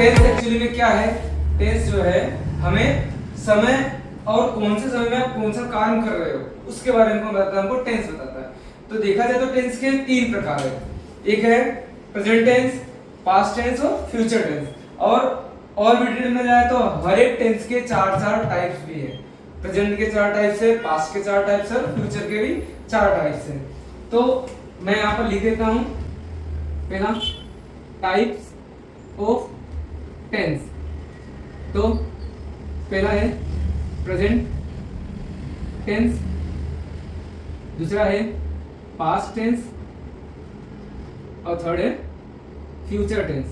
Tense actually में क्या है? टेंस जो है हमें समय और कौन से समय में आप कौन सा काम कर रहे हो उसके बारे में बताता है, हमको टेंस बताता है। तो देखा जाए तो टेंस के 3 प्रकार है। एक है प्रेजेंट टेंस, पास्ट टेंस और फ्यूचर टेंस। और भी डिटेल में जाए तो हर एक टेंस के 4 टाइप्स भी है। प्रेजेंट के 4 टाइप्स है, पास्ट के 4 टाइप्स है और फ्यूचर के भी 4 टाइप्स है। तो मैं यहाँ पर लिख देता हूँ पहला टाइप्स ऑफ टेंस। तो पहला है प्रेजेंट टेंस, दूसरा है पास्ट टेंस और थर्ड है फ्यूचर टेंस।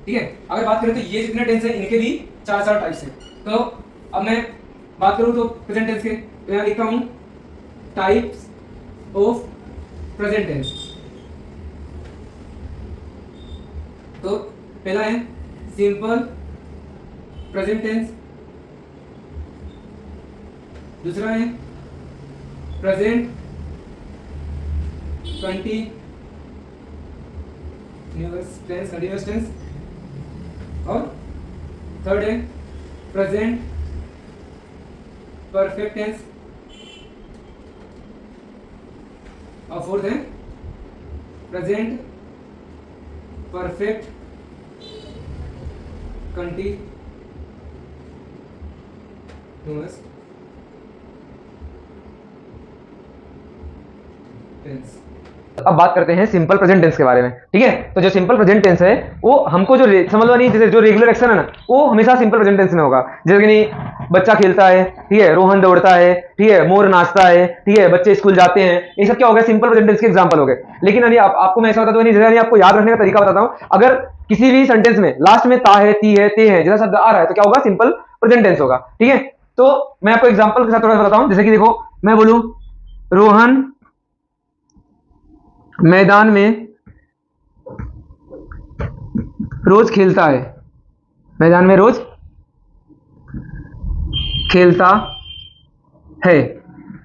ठीक है, अगर बात करें तो ये जितने टेंस है इनके भी 4 टाइप्स है। तो अब मैं बात करूं तो प्रेजेंट टेंस के, तो यहां लिखता हूं टाइप्स ऑफ प्रेजेंट टेंस। तो पहला है सिंपल प्रेजेंट टेंस, दूसरा है प्रेजेंट कंटीन्यूअस टेंस और थर्ड है प्रेजेंट परफेक्ट टेंस और फोर्थ है प्रेजेंट परफेक्ट कंटीन्यूअस टेंस। अब बात करते हैं सिंपल प्रेजेंट टेंस के बारे में। ठीक है, तो जो सिंपल प्रेजेंट टेंस है वो हमको जो समझ लो नहीं, जैसे जो रेगुलर एक्शन है ना वो हमेशा सिंपल प्रेजेंट टेंस में होगा। जैसे कि नहीं, बच्चा खेलता है, ठीक है, रोहन दौड़ता है, ठीक है, मोर नाचता है, ठीक है, बच्चे स्कूल जाते हैं, ये सब क्या हो गया? सिंपल प्रेजेंट टेंस के एग्जांपल हो गए। लेकिन नहीं, आपको मैं ऐसा बताता हूँ नहीं, जैसे आपको याद रखने का तरीका बताता हूँ। अगर किसी भी सेंटेंस में लास्ट में ता है, ती है, ते है जैसा शब्द आ रहा है तो क्या होगा? सिंपल प्रेजेंट टेंस होगा। ठीक है, तो मैं आपको एग्जाम्पल के साथ थोड़ा बताता हूँ। जैसे कि देखो, मैं बोलूं रोहन मैदान में रोज खेलता है, मैदान में रोज खेलता है।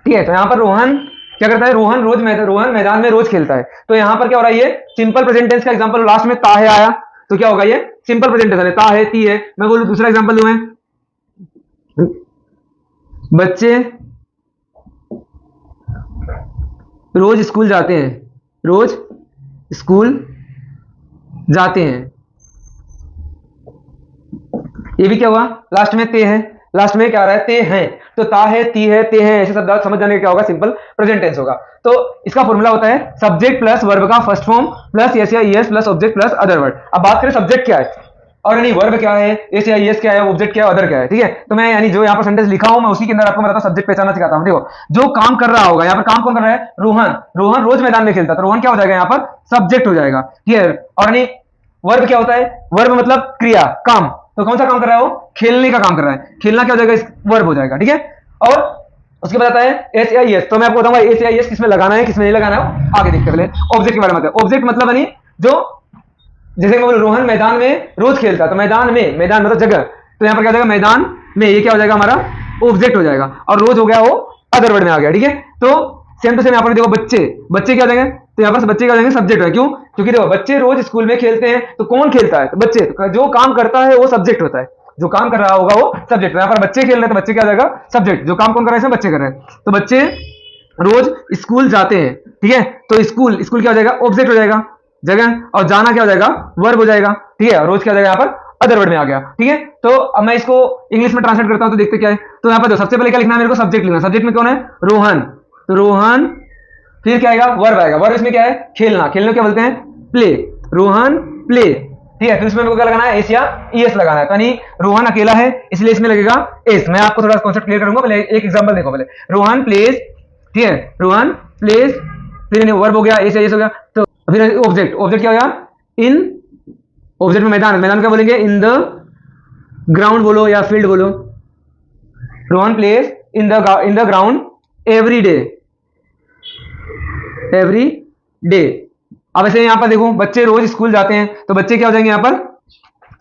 ठीक है, तो यहां पर रोहन क्या करता है? रोहन मैदान में रोज खेलता है। तो यहां पर क्या हो रहा है? ये सिंपल प्रेजेंट टेंस का एग्जांपल, लास्ट में ता है आया तो क्या होगा? ये सिंपल प्रेजेंट टेंस है, ता है, ती है। मैं बोलूं दूसरा एग्जांपल दूं मैं, बच्चे रोज स्कूल जाते हैं, रोज स्कूल जाते हैं। ये भी क्या हुआ? लास्ट में ते है, लास्ट में क्या आ रहा है? ते हैं। तो ता है, ती है, ते हैं ऐसे शब्द समझ जाने का क्या होगा? सिंपल प्रेजेंट टेंस होगा। तो इसका फॉर्मूला होता है सब्जेक्ट प्लस वर्ब का फर्स्ट फॉर्म प्लस एस या ES plus object plus other word. अब बात करें सब्जेक्ट क्या है और नहीं वर्ब क्या है, एस या ईएस क्या है, ऑब्जेक्ट क्या है, अदर क्या है। ठीक है, तो मैं यानी जो यहाँ पर सेंटेंस लिखा हूं मैं उसी के अंदर आपको बताता हूं, सब्जेक्ट पहचानना सिखाता हूं। देखो, जो काम कर रहा होगा, यहाँ पर काम कौन कर रहा है? रोहन रोज मैदान में खेलता है, तो रोहन क्या हो जाएगा? यहाँ पर सब्जेक्ट हो जाएगा। क्लियर? और नहीं वर्ब क्या होता है? वर्ब मतलब क्रिया, काम। तो कौन सा काम कर रहा है वो? खेलने का काम कर रहा है, खेलना क्या हो जाएगा? वर्ब हो जाएगा। ठीक है, और उसके बाद आता है एस या ईएस। तो मैं आपको बताऊंगा एस या ईएस किसमें लगाना है किसमें नहीं लगाना है, आगे देखते हैं। पहले ऑब्जेक्ट के बारे में। ऑब्जेक्ट मतलब नहीं जो, जैसे मैं बोलूं रोहन मैदान में रोज खेलता, तो मैदान मतलब जगह, तो यहाँ पर क्या हो जाएगा? मैदान में, ये क्या हो जाएगा? हमारा ऑब्जेक्ट हो जाएगा। और रोज हो गया वो अदर वर्ड में आ गया। ठीक है, तो सेम टू सेम यहाँ पर देखो, बच्चे क्या हो जाएंगे? तो यहाँ पर बच्चे क्या हो जाएंगे? सब्जेक्ट है। क्यों? क्योंकि देखो बच्चे रोज स्कूल में खेलते हैं, तो कौन खेलता है? तो बच्चे। तो जो काम करता है वो सब्जेक्ट होता है, जो काम कर रहा होगा वो सब्जेक्ट। यहाँ पर बच्चे खेल रहे हैं तो बच्चे क्या हो जाएगा? सब्जेक्ट। जो काम कौन कर रहा है? इसमें बच्चे कर रहे हैं। तो बच्चे रोज स्कूल जाते हैं। ठीक है, तो स्कूल क्या हो जाएगा? ऑब्जेक्ट हो जाएगा, जगह। और जाना क्या हो जाएगा? वर्ब हो जाएगा। ठीक है, रोज क्या हो जाएगा? यहाँ पर अदर वर्ड में आ गया। ठीक है, तो अब मैं इसको इंग्लिश में ट्रांसलेट करता हूं तो देखते क्या है। तो यहाँ पर सबसे पहले क्या लिखना है? मेरे को सब्जेक्ट लिखना। सब्जेक्ट में कौन है? रोहन। तो रोहन, फिर क्या आएगा? वर्ब आएगा। वर्ब इसमें क्या है? खेलना। खेलने क्या बोलते हैं? प्ले। रोहन प्ले। ठीक है, फिर इसमें क्या लगाना है? एस या ईएस लगाना है। तो नहीं रोहन अकेला है इसलिए इसमें लगेगा एस। मैं आपको थोड़ा कॉन्सेप्ट क्लियर करूंगा, पहले एक एग्जांपल देखो। पहले रोहन प्लेज, ठीक है, रोहन प्लेज, फिर वर्ब हो गया, एस या ईएस हो गया। तो फिर ऑब्जेक्ट क्या हो गया? इन। ऑब्जेक्ट में मैदान क्या बोलेंगे? इन द ग्राउंड बोलो या फील्ड बोलो। Rohan plays in the ground every day. अब ऐसे यहां पर देखो, बच्चे रोज स्कूल जाते हैं, तो बच्चे क्या हो जाएंगे यहां पर?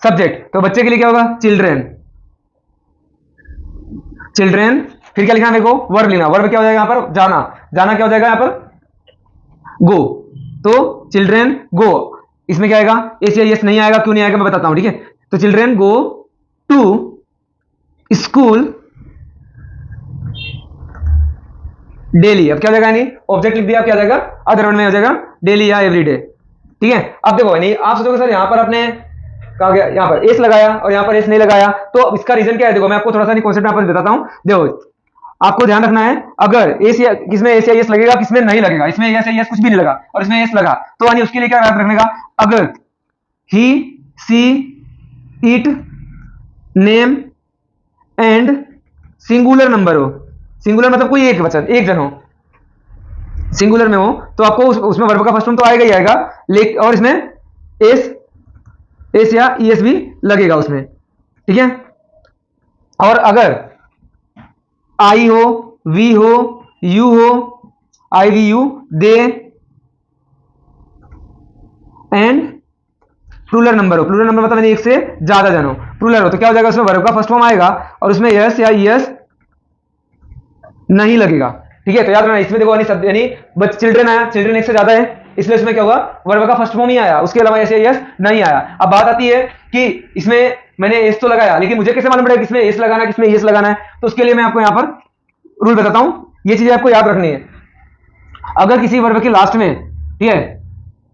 सब्जेक्ट। तो बच्चे के लिए क्या होगा? चिल्ड्रेन। फिर क्या लिखना? देखो वर्ब लिखना। वर्ब क्या हो जाएगा यहां पर? जाना क्या हो जाएगा यहां पर? गो। तो चिल्ड्रेन गो इसमें क्या आएगा, एस या यस नहीं आएगा, क्यों नहीं आएगा मैं बताता हूं, ठीक है। तो children go to school daily, अब क्या हो जाएगा, यानी ऑब्जेक्ट लिख दिया, अब क्या हो जाएगा, अदर में हो जाएगा डेली या एवरीडे, ठीक है। अब देखो यानी आप सोचोगे सर यहां पर आपने कहा गया, यहां पर एस लगाया और यहां पर एस नहीं लगाया, तो इसका रीजन क्या है, देखो मैं आपको थोड़ा सा कॉन्सेप्ट यहां पर बताता हूं। देखो आपको ध्यान रखना है, अगर एस या किसमें एस या एस लगेगा, किसमें नहीं लगेगा, इसमें एस या एस कुछ भी नहीं लगा और इसमें एस लगा, तो यानी उसके लिए क्या याद रखने का, अगर he she it name and singular number हो, सिंगुलर मतलब कोई एक वचन, एक जन हो, सिंगुलर में हो, तो आपको उसमें वर्ब का फर्स्ट फॉर्म तो आएगा ही आएगा, लेकिन और इसमें एस या ईएस भी लगेगा उसमें, ठीक है। और अगर आई हो, वी हो, यू हो, I we you, they and plural number हो, प्लूरल नंबर मतलब एक से ज्यादा जन हो, प्लूरल हो, तो क्या हो जाएगा, उसमें वर्ब का फर्स्ट फॉर्म आएगा और उसमें यस या यस नहीं लगेगा, ठीक है। तो याद रखना, इसमें देखो यानी चिल्ड्रन आया, चिल्ड्रन एक से ज्यादा है, इसलिए इसमें क्या होगा, वर्ब का फर्स्ट फॉर्म ही आया, उसके अलावा ऐसे यस नहीं आया। अब बात आती है कि इसमें मैंने एस तो लगाया, लेकिन मुझे कैसे मालूम पड़ेगा किसमें एस लगाना है, किसमें यस लगाना है, तो उसके लिए मैं आपको यहां पर रूल बताता हूं, ये चीजें आपको याद रखनी है। अगर किसी वर्ब के लास्ट में, ठीक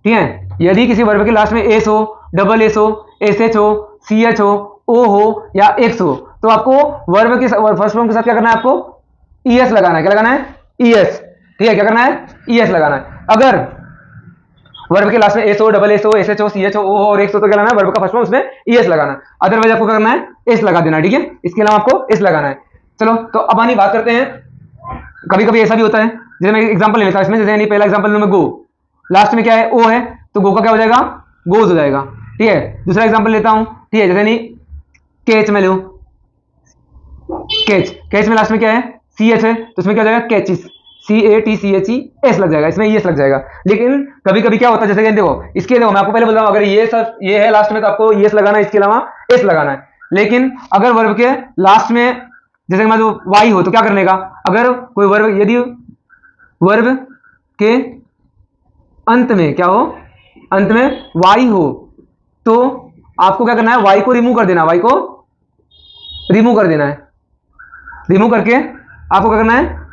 है, यदि किसी वर्ब के लास्ट में एस हो, डबल एस हो, एस एच हो, सी एच हो, ओ हो या एक्स हो, तो आपको वर्ब के फर्स्ट फॉर्म के साथ क्या करना है, आपको ईएस लगाना है, क्या लगाना है, ईएस, ठीक है, क्या करना है, ईएस लगाना है। अगर वर्ब के लास्ट में एस हो, डबल एस हो, एस एच हो, सी एच हो, ओ हो और एक्स हो, तो क्या लगाना है, वर्ब का फर्स्ट फॉर्म उसमें ईएस लगाना, अदरवाइज आपको क्या करना है, एस लगा देना, ठीक है, इसके अलावा आपको एस लगाना है। चलो तो अब आनी बात करते हैं, कभी कभी ऐसा भी होता है, जैसे मैं एग्जांपल ले लेता हूं इसमें, जैसे यानी पहला एग्जांपल में गो, लास्ट में क्या है, ओ है, तो गो का क्या हो जाएगा, गोज हो जाएगा, ठीक है। दूसरा एग्जांपल लेता हूं, ठीक है, जैसे नहीं कैच में लो, कैच, कैच में लास्ट में क्या है, सी एच है, तो इसमें क्या हो जाएगा, कैचिस, CATCHES लग जाएगा, इसमें ES लग जाएगा। लेकिन कभी कभी क्या होता है, जैसे कि देखो इसके, देखो मैं आपको पहले बोल रहा हूं, अगर ये सब ये है लास्ट में तो आपको ES लगाना है, इसके अलावा S लगाना है। लेकिन अगर वर्ब के लास्ट में जैसे कि मान लो वाई हो, तो क्या करने का, अगर कोई वर्ब, यदि वर्ब के अंत में क्या हो, अंत में वाई हो, तो आपको क्या करना है, वाई को रिमूव कर देना, वाई को रिमूव कर देना है, रिमूव करके आपको क्या करना है,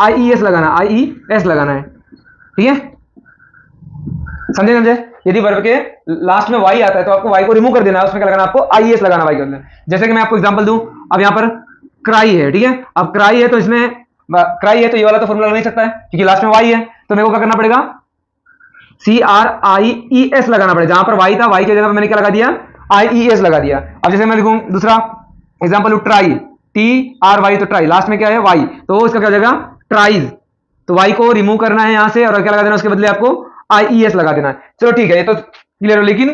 IES लगाना, IES लगाना है, ठीक है, समझे। यदि वर्ब के लास्ट में वाई आता है तो आपको वाई को रिमूव कर देना है, उसमें क्या लगाना, आपको IES लगाना वाई के अंदर। जैसे कि मैं आपको एग्जांपल दूं, अब यहां पर क्राई है, ठीक है, अब क्राई है तो इसमें क्राई है तो ये वाला तो फॉर्मूला लग नहीं सकता है क्योंकि लास्ट में वाई है, तो मेरे को क्या करना पड़ेगा, CRIES लगाना पड़ेगा, जहां पर वाई था वाई की जगह पर मैंने क्या लगा दिया, IES लगा दिया। अब जैसे मैं लिखूं दूसरा एग्जांपल, ट्राई, TRY, तो ट्राई लास्ट में क्या है, वाई, तो इसका क्या हो जाएगा, ट्राइज, तो वाई को रिमूव करना है यहां से और क्या लगा देना, उसके बदले आपको IES लगा देना है। चलो ठीक है, ये तो क्लियर हो। लेकिन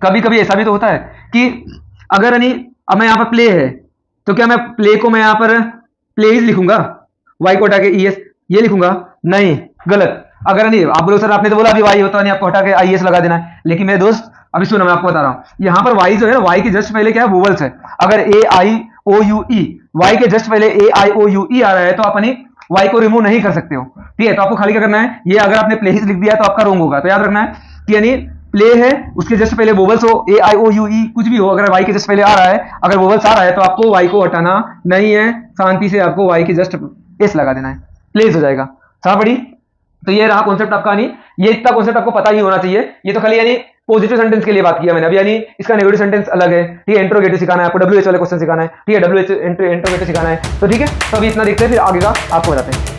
कभी कभी ऐसा भी तो होता है कि अगर अब मैं यहां पर प्ले है, तो क्या मैं प्ले को मैं यहां पर प्लेज लिखूंगा, वाई को हटा के ES ये लिखूंगा, नहीं, गलत। अगर आप बोलो सर आपने तो बोला अभी वाई होता नहीं, आपको हटा के IES लगा देना है, लेकिन मेरे दोस्त अभी सुनो मैं आपको बता रहा हूं, यहां पर वाई जो है, वाई के जस्ट पहले क्या है, वोवल्स है। अगर AIOUE, वाई के जस्ट पहले AIOUE आ रहा है तो आप वाई को रिमूव नहीं कर सकते हो, ठीक है। तो आपको खाली क्या करना है, ये अगर आपने प्लेज लिख दिया तो आपका रॉन्ग होगा, तो याद रखना है कि यानी प्ले है उसके जस्ट पहले वोवल्स हो, AIOUE कुछ भी हो, अगर वाई के जस्ट पहले आ रहा है, अगर वोवल्स आ रहा है तो आपको वाई को हटाना नहीं है, शांति से आपको वाई के जस्ट एस लगा देना है, प्लेज हो जाएगा। समझ पड़ी। तो ये रहा कॉन्सेप्ट आपका, ये इतना कॉन्सेप्ट आपको पता ही होना चाहिए। ये तो खाली पॉजिटिव सेंटेंस के लिए बात किया मैंने अभी, इसका नेगेटिव सेंटेंस अलग है, ठीक है। इंट्रोगेटिव सिखाना है आपको, WH वाले क्वेश्चन सिखाना है, ठीक है, WH इंट्रोगेटिव सिखाना है, तो ठीक है। तो अभी इतना देखते हैं, फिर आगे का आपको बताते हैं।